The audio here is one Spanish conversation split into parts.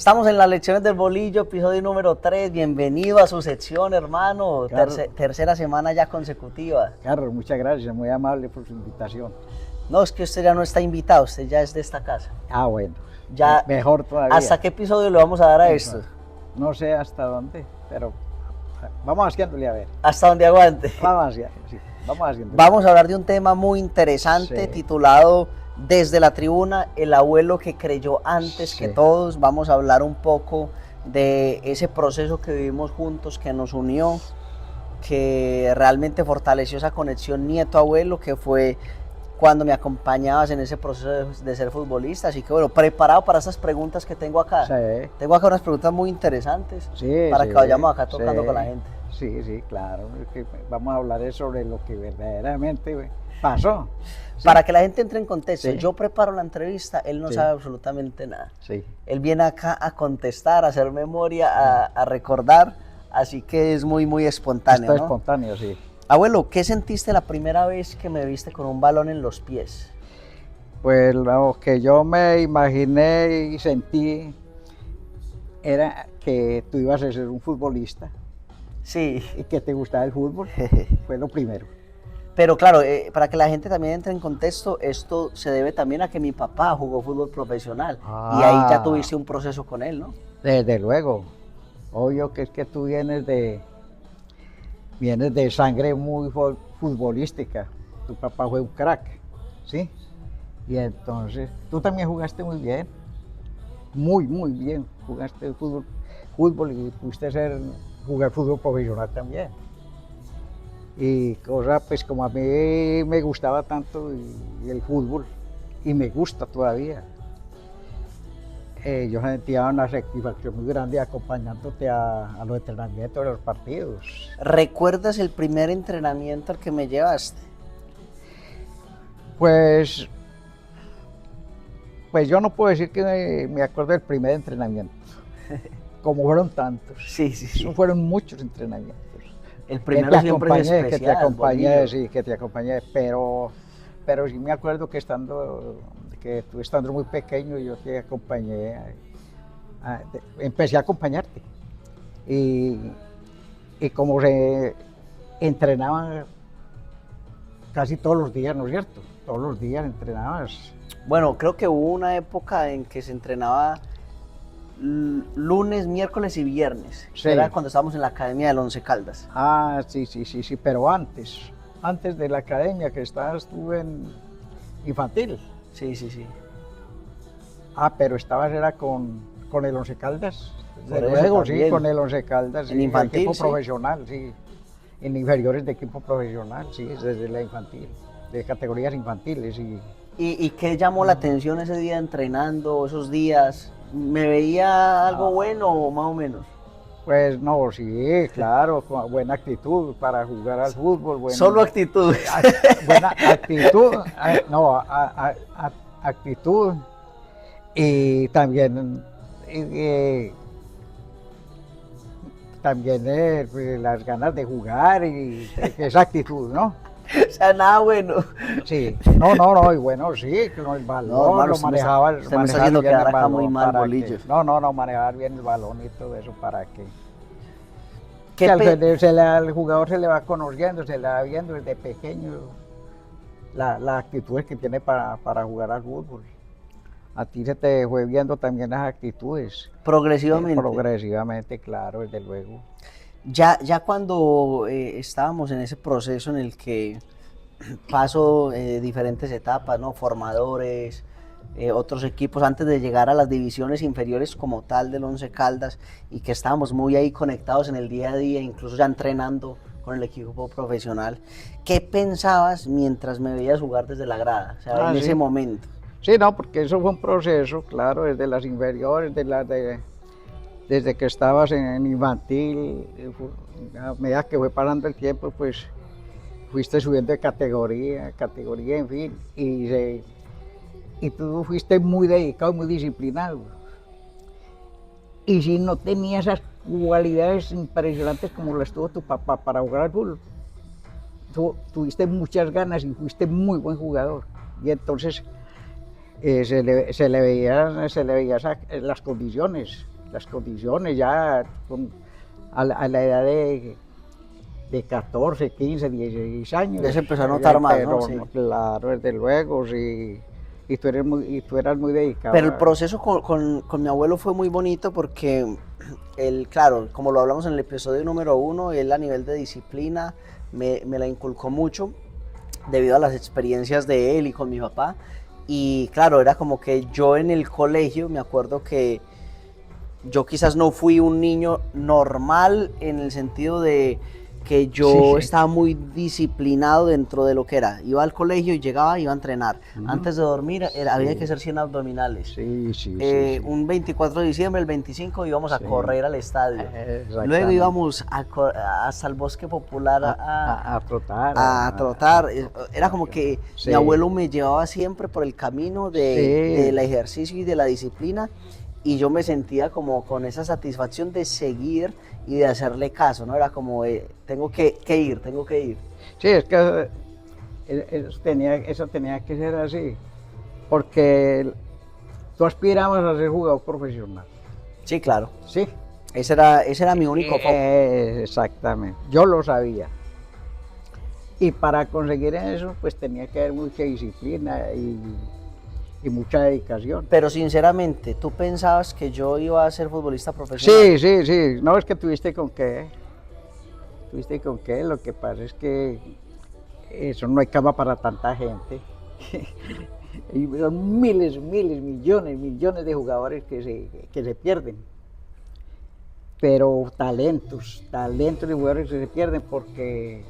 Estamos en las lecciones del bolillo, episodio número 3. Bienvenido a su sección, hermano. Tercera semana ya consecutiva. Carlos, muchas gracias, muy amable por su invitación. No, es que usted ya no está invitado, usted ya es de esta casa. Ah, bueno. Ya, mejor todavía. ¿Hasta qué episodio le vamos a dar a esto? No sé hasta dónde, pero vamos haciéndole a ver. Hasta donde aguante. Vamos haciéndole. Vamos a hablar de un tema muy interesante, titulado Desde la Tribuna, el abuelo que creyó antes que todos. Vamos a hablar un poco de ese proceso que vivimos juntos, que nos unió, que realmente fortaleció esa conexión nieto-abuelo, que fue cuando me acompañabas en ese proceso de ser futbolista. Así que bueno, preparado para estas preguntas que tengo acá. Sí. Tengo acá unas preguntas muy interesantes para que vayamos acá tocando con la gente. Sí, claro. Es que vamos a hablar sobre lo que verdaderamente pasó. Para que la gente entre en contexto, yo preparo la entrevista, él no sabe absolutamente nada. Él viene acá a contestar, a hacer memoria, a recordar, así que es muy espontáneo. Está espontáneo, sí. Abuelo, ¿qué sentiste la primera vez que me viste con un balón en los pies? Pues lo que yo me imaginé y sentí era que tú ibas a ser un futbolista. Sí. Y que te gustaba el fútbol, fue lo primero. Pero claro, para que la gente también entre en contexto, esto se debe también a que mi papá jugó fútbol profesional. Y ahí ya tuviste un proceso con él, ¿no? Desde luego. Obvio que es que tú vienes de sangre muy futbolística. Tu papá fue un crack, ¿sí? Y entonces, tú también jugaste muy bien. Muy bien. Jugaste fútbol y pudiste jugar fútbol profesional también. Y cosa, pues como a mí me gustaba tanto y el fútbol, y me gusta todavía, yo sentía una satisfacción muy grande acompañándote a los entrenamientos de los partidos. ¿Recuerdas el primer entrenamiento al que me llevaste? Pues yo no puedo decir que me acuerdo del primer entrenamiento, como fueron tantos. Sí. Fueron muchos entrenamientos. El primero siempre es especial. Que te acompañé, pero sí me acuerdo que tú estando muy pequeño, yo te acompañé, empecé a acompañarte. Y como se entrenaban casi todos los días, ¿no es cierto? Todos los días entrenabas. Bueno, creo que hubo una época en que se entrenaba lunes, miércoles y viernes. Sí. Era cuando estábamos en la academia del Once Caldas. Sí, pero antes de la academia, que estabas tú en infantil. Sí. Pero era con el Once Caldas. Luego, sí, con el Once Caldas. En infantil, equipo profesional, sí. En inferiores de equipo profesional, sí, desde la infantil, de categorías infantiles. ¿Y qué llamó la atención ese día entrenando, esos días? ¿Me veía algo bueno o más o menos? Pues no, sí, claro, con buena actitud para jugar al fútbol. Solo actitud. Buena actitud, actitud y también las ganas de jugar y esa actitud, ¿no? O sea, nada bueno. Sí, no, y bueno, sí, con el balón lo manejaba. Usted me está haciendo quedar acá muy mal, bolillo. No, manejar bien el balón y todo eso para que al jugador se le va conociendo, se le va viendo desde pequeño las actitudes que tiene para jugar al fútbol. A ti se te fue viendo también las actitudes. Progresivamente. Progresivamente, claro, desde luego. Ya cuando estábamos en ese proceso en el que paso diferentes etapas, ¿no? Formadores, otros equipos, antes de llegar a las divisiones inferiores como tal del Once Caldas, y que estábamos muy ahí conectados en el día a día, incluso ya entrenando con el equipo profesional. ¿Qué pensabas mientras me veías jugar desde la grada, o sea, en ese momento? Sí, no, porque eso fue un proceso, claro, desde las inferiores, desde que estabas en infantil, a medida que fue pasando el tiempo, pues fuiste subiendo de categoría, en fin, y tú fuiste muy dedicado, muy disciplinado. Y si no tenías esas cualidades impresionantes como las tuvo tu papá para jugar al fútbol, tú tuviste muchas ganas y fuiste muy buen jugador. Y entonces se le veían las condiciones. las condiciones ya a la edad de 14, 15, 16 años. Ya se empezó a notar más, ¿no? Pero, Sí. claro, desde luego, sí. Y tú eras muy dedicado. Pero el proceso con mi abuelo fue muy bonito porque él, claro, como lo hablamos en el episodio número 1, él a nivel de disciplina me la inculcó mucho debido a las experiencias de él y con mi papá. Y claro, era como que yo en el colegio, me acuerdo que yo quizás no fui un niño normal en el sentido de que yo estaba muy disciplinado dentro de lo que era. Iba al colegio y llegaba, iba a entrenar. Antes de dormir había que hacer 100 abdominales. Un 24 de diciembre, el 25 íbamos a correr al estadio. Luego íbamos hasta el bosque popular a trotar. A trotar. Era como que mi abuelo me llevaba siempre por el camino del ejercicio y de la disciplina. Y yo me sentía como con esa satisfacción de seguir y de hacerle caso, ¿no? Era como, tengo que ir. Sí, es que eso tenía que ser así, porque tú aspirabas a ser jugador profesional. Sí, claro. Sí. Ese era mi único foco. Exactamente, yo lo sabía. Y para conseguir eso, pues tenía que haber mucha disciplina y mucha dedicación. Pero sinceramente, ¿tú pensabas que yo iba a ser futbolista profesional? Sí. No, es que tuviste con qué. Lo que pasa es que eso no hay cama para tanta gente. Y son miles, millones de jugadores que se pierden. Pero talentos de jugadores que se pierden porque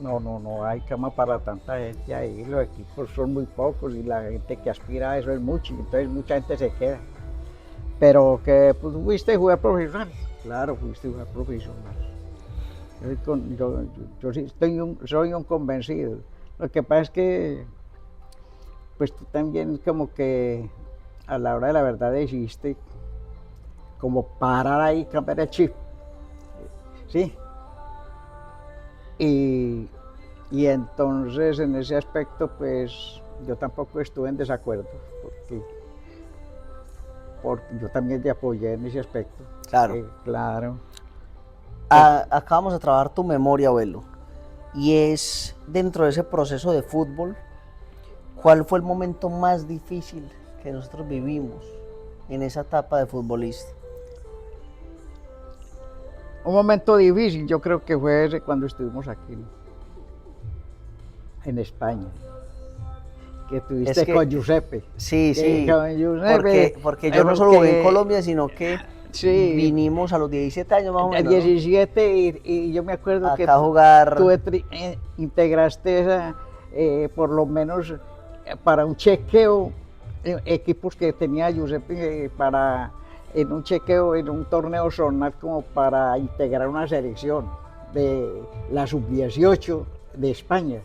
no hay cama para tanta gente ahí, los equipos son muy pocos y la gente que aspira a eso es mucho, entonces mucha gente se queda. Pero que pues, fuiste a jugar profesional, claro, fuiste a jugar profesional. Yo sí soy un convencido. Lo que pasa es que pues tú también como que a la hora de la verdad decidiste como parar ahí, cambiar el chip, ¿sí? Y entonces en ese aspecto pues yo tampoco estuve en desacuerdo, porque yo también te apoyé en ese aspecto. Claro. Claro. Acabamos de trabajar tu memoria, abuelo, y es dentro de ese proceso de fútbol, ¿cuál fue el momento más difícil que nosotros vivimos en esa etapa de futbolista? Un momento difícil, yo creo que fue ese cuando estuvimos aquí, en España, que estuviste con Giuseppe. Sí, con Giuseppe, porque yo no solo jugué en Colombia, sino que vinimos a los 17 años más o menos. 17 y yo me acuerdo acá que tú integraste esa, por lo menos para un chequeo, equipos que tenía Giuseppe en un chequeo, en un torneo zonal como para integrar una selección de la sub-18 de España.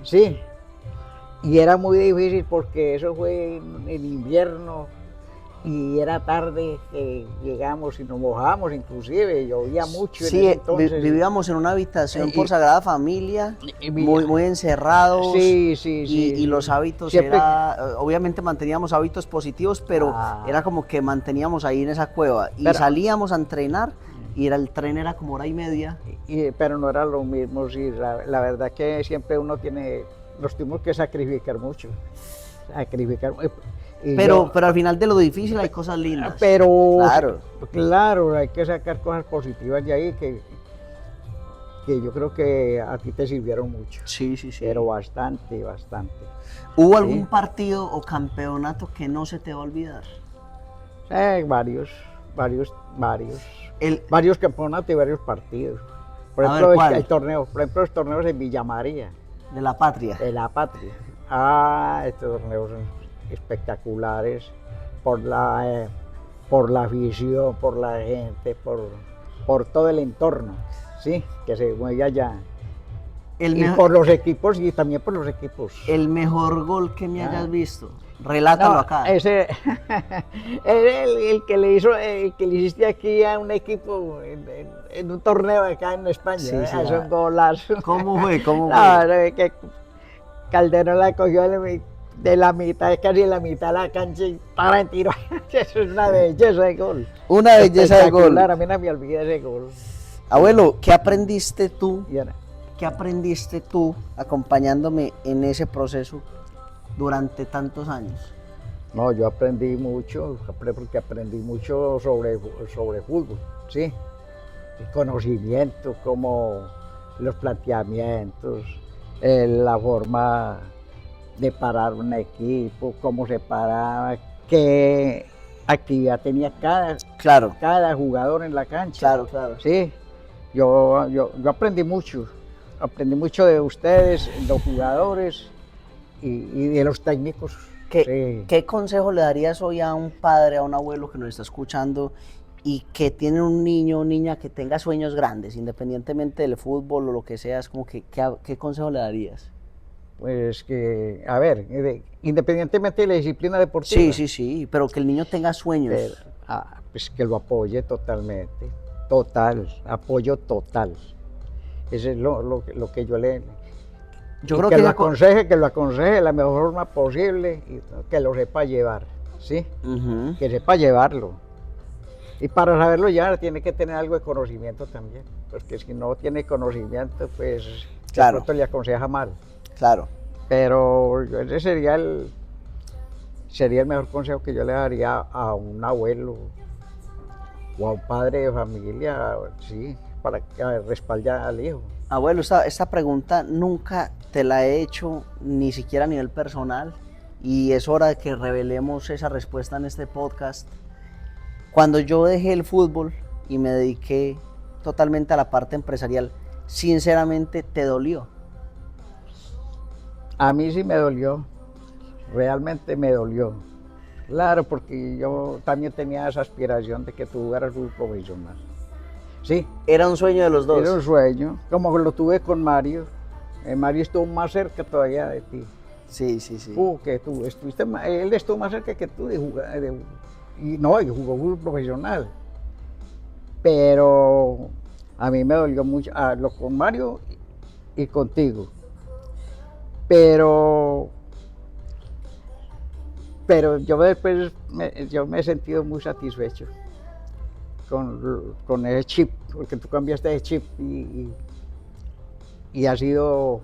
Sí, y era muy difícil porque eso fue en invierno y era tarde que llegamos y nos mojamos, inclusive llovía mucho. Sí, en ese entonces. Vivíamos en una habitación por Sagrada Familia, muy encerrados. Y los hábitos obviamente manteníamos hábitos positivos, pero era como que manteníamos ahí en esa cueva y salíamos a entrenar y el tren era como 1 hora y media. Pero no era lo mismo, sí, la verdad que siempre nos tuvimos que sacrificar mucho. Pero al final de lo difícil hay cosas lindas. Pero claro, hay que sacar cosas positivas de ahí que yo creo que a ti te sirvieron mucho. Sí. Pero bastante. ¿Hubo algún partido o campeonato que no se te va a olvidar? Varios campeonatos y varios partidos. Por ejemplo, los torneos en Villa María. De la Patria. Estos torneos son espectaculares por la afición, por la gente, por todo el entorno, ¿sí? Que se mueve allá. Por los equipos y también por los equipos. El mejor gol que me hayas visto. Relátalo acá. Ese el que le hiciste aquí a un equipo en un torneo acá en España. Es un golazo. ¿Cómo fue? Que Calderón la cogió, de la mitad, casi la mitad de la cancha y para en tiro. Eso es una belleza de gol. Una belleza de gol. Espectacular, a mí no me olvida ese gol. Abuelo, ¿qué aprendiste tú? Y era- ¿Qué aprendiste tú acompañándome en ese proceso durante tantos años? No, yo aprendí mucho, porque aprendí mucho sobre fútbol, ¿sí? El conocimiento, como los planteamientos, la forma de parar un equipo, cómo se paraba, qué actividad tenía Claro, cada jugador en la cancha. claro. Sí, yo aprendí mucho de ustedes, los jugadores y de los técnicos. Sí. ¿Qué consejo le darías hoy a un padre, a un abuelo que nos está escuchando y que tiene un niño o niña que tenga sueños grandes, independientemente del fútbol o lo que sea? Es como que, ¿qué consejo le darías? Pues que, a ver, independientemente de la disciplina deportiva. Sí, pero que el niño tenga sueños. Pues que lo apoye totalmente, total, apoyo total. Eso es lo que yo le... Yo y creo que lo aconseje de la mejor forma posible y que lo sepa llevar, ¿sí? Que sepa llevarlo. Y para saberlo llevar tiene que tener algo de conocimiento también, porque si no tiene conocimiento, pues de pronto le aconseja mal. Claro. Pero ese sería el mejor consejo que yo le daría a un abuelo o a un padre de familia, sí, para que respalde al hijo. Abuelo, esta pregunta nunca te la he hecho, ni siquiera a nivel personal, y es hora de que revelemos esa respuesta en este podcast. Cuando yo dejé el fútbol y me dediqué totalmente a la parte empresarial, sinceramente, ¿te dolió? A mí sí me dolió, realmente me dolió. Claro, porque yo también tenía esa aspiración de que tú jugaras fútbol profesional. Sí. Era un sueño de los dos. Era un sueño, como lo tuve con Mario. Mario estuvo más cerca todavía de ti. Sí. Que tú estuviste él estuvo más cerca que tú de jugar, y jugó fútbol profesional. Pero a mí me dolió mucho, lo con Mario y contigo. Pero yo después yo me he sentido muy satisfecho con ese chip, porque tú cambiaste de chip y ha sido,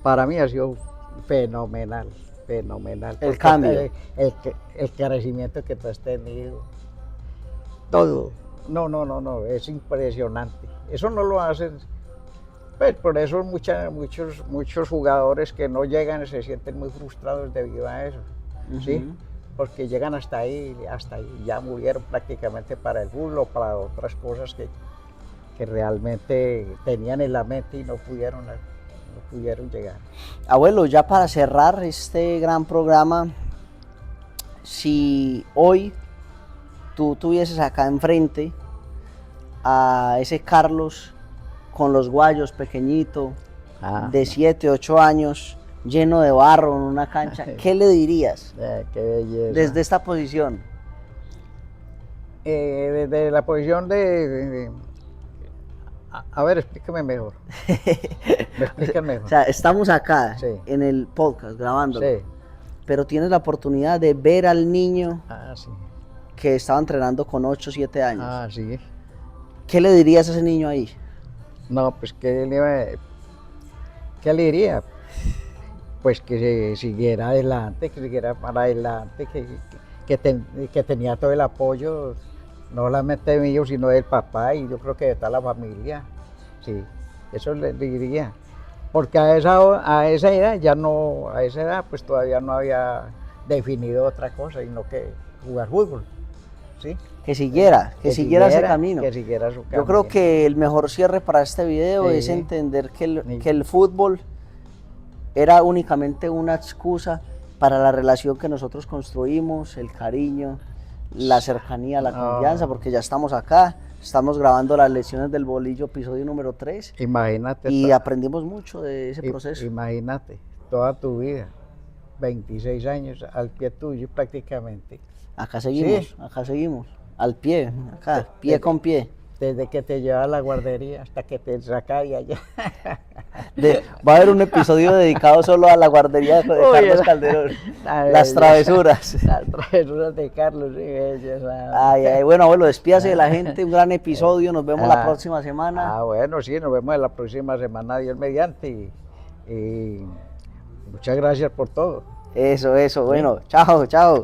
para mí ha sido fenomenal. El cambio. El crecimiento que tú has tenido, todo. No, es impresionante. Eso no lo hacen, pues por eso muchos jugadores que no llegan se sienten muy frustrados debido a eso, ¿sí? Porque llegan hasta ahí, ya murieron prácticamente para el fútbol o para otras cosas que realmente tenían en la mente y no pudieron llegar. Abuelo, ya para cerrar este gran programa, si hoy tú tuvieses acá enfrente a ese Carlos con los guayos pequeñito, de 7, 8 años, lleno de barro en una cancha, ¿qué le dirías? Qué belleza. Desde esta posición. Desde la posición a ver, explícame mejor. Me explican mejor. O sea, estamos acá Sí. en el podcast grabándolo, Sí. pero tienes la oportunidad de ver al niño Sí. que estaba entrenando con 8, 7 años. Sí. ¿Qué le dirías a ese niño ahí? No, pues ¿qué le diría? Pues que se siguiera adelante, que siguiera para adelante, que tenía todo el apoyo, no solamente mío, sino del papá y yo creo que de toda la familia. Sí, eso le diría. Porque a esa edad pues todavía no había definido otra cosa, sino que jugar fútbol. ¿Sí? Que siguiera ese camino. Que siguiera su camino. Yo creo que el mejor cierre para este video es entender que el fútbol era únicamente una excusa para la relación que nosotros construimos, el cariño, la cercanía, la confianza, porque ya estamos acá, estamos grabando las lecciones del bolillo, episodio número 3. Imagínate. Y aprendimos mucho de ese proceso. Imagínate, toda tu vida, 26 años al pie tuyo prácticamente. Acá seguimos, al pie, acá, pie con pie. desde que te llevaba a la guardería hasta que te sacaba de allá. Va a haber un episodio dedicado solo a la guardería de Carlos Calderón. Las travesuras. Las travesuras de Carlos, sí, belleza. Ay, ay, bueno, abuelo, despídase de la gente, un gran episodio, nos vemos la próxima semana. Bueno, sí, nos vemos la próxima semana, Dios mediante. Y muchas gracias por todo. Eso, bueno, chao, chao.